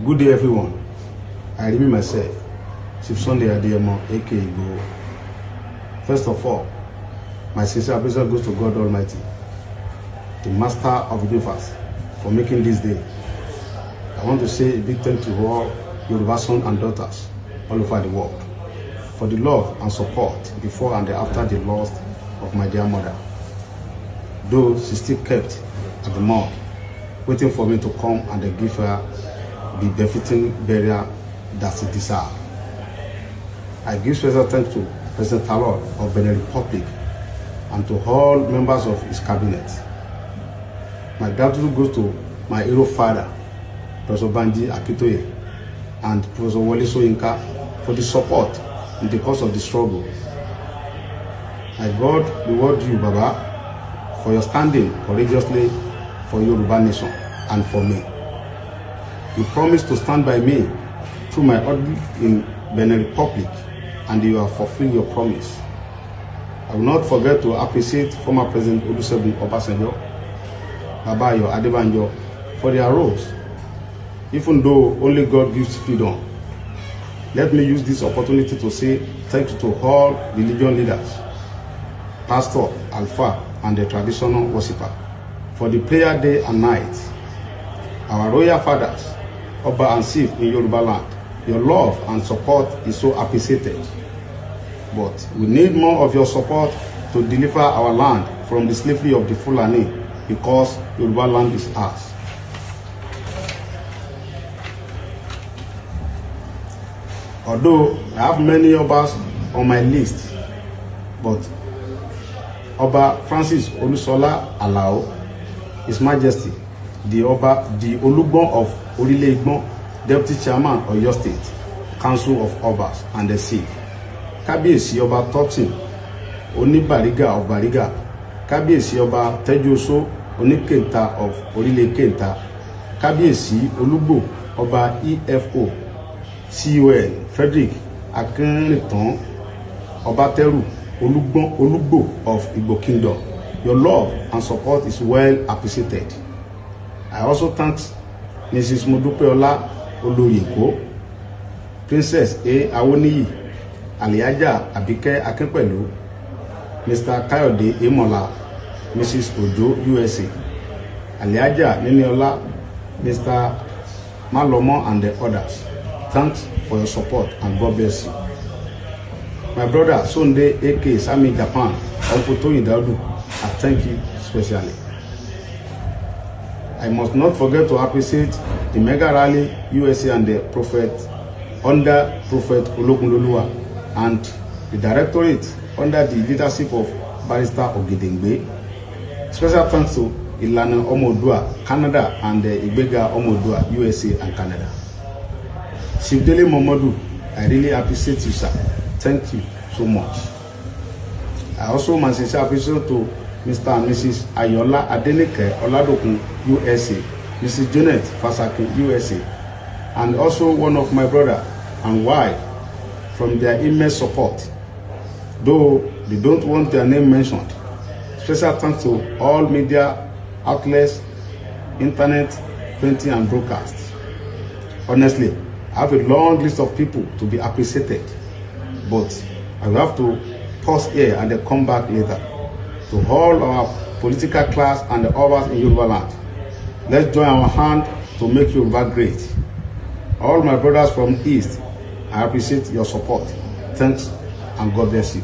Good day, everyone. I remain myself, Chief Sunday Igboho, aka Igboho. First of all, my sincere appreciation goes to God Almighty, the Master of the universe, for making this day. I want to say a big thank you to all Yoruba sons and daughters all over the world for the love and support before and after the loss of my dear mother. Though she still kept at the morgue, waiting for me to come and give her the befitting burial that she deserves. I give special thanks to President Talon of Benin Republic and to all members of his cabinet. My gratitude goes to my hero father, Professor Banji Akitoye, and Professor Wole Soyinka for the support in the course of the struggle. My God reward you, Baba, for your standing courageously for Yoruba nation and for me. You promised to stand by me through my audit in Benin Republic, and you have fulfilled your promise. I will not forget to appreciate former President Olusegun Obasanjo, Baba Ayo Adebanjo, for their roles. Even though only God gives freedom, let me use this opportunity to say thank you to all religion leaders, pastor, alpha, and the traditional worshipper for the prayer day and night. Our royal fathers, Oba and Chief in Yoruba land, your love and support is so appreciated. But we need more of your support to deliver our land from the slavery of the Fulani, because Yoruba land is ours. Although I have many Obas on my list, but Oba Francis Olusola Alao, His Majesty, the Olugbon of Orile Igbon, Deputy Chairman of Oyo State, Council of Obas, and the Chief. Kábíyèsí Ọba Totin, Oníbàrígà of Bariga, Kábíyèsí Ọba Tejoso, Oníkenta of Orile Kenta, Kábíyèsí Olúgbò Ọba EFO, CON Frederick Akinritan Obateru, Olugbo of Igbo Kingdom. Your love and support is well appreciated. I also thank Mrs. Modupeola Oloyinko, Princess A. Awoniyi, Aliaja Abike Akinpelu, Mr. Kayode Emola, Mrs. Ojo USA, Aliaja Niniola, Mr. Malomo, and the others. Thanks for your support and God bless you. My brother Sunday AK Sami Japan, Uncle Tony Daudu, I thank you specially. I must not forget to appreciate the Mega Rally USA and the Prophet under Prophet Ologunloluwa and the Directorate under the leadership of Barrister Ogedengbe. Special thanks to Ilana Omodua, Canada, and the Ibega Omodua, USA and Canada. Shivdele Momodu, I really appreciate you, sir. Thank you so much. I also my sincere appreciation to Mr. and Mrs. Ayola Adenike Oladokun, USA, Mrs. Janet Fasaki, USA, and also one of my brother and wife from their immense support, though they don't want their name mentioned. Special thanks to all media outlets, internet, printing, and broadcast. Honestly, I have a long list of people to be appreciated, but I will have to pause here and then come back later. To all our political class and the others in Yoruba land, let's join our hand to make Yoruba great. All my brothers from East, I appreciate your support. Thanks and God bless you.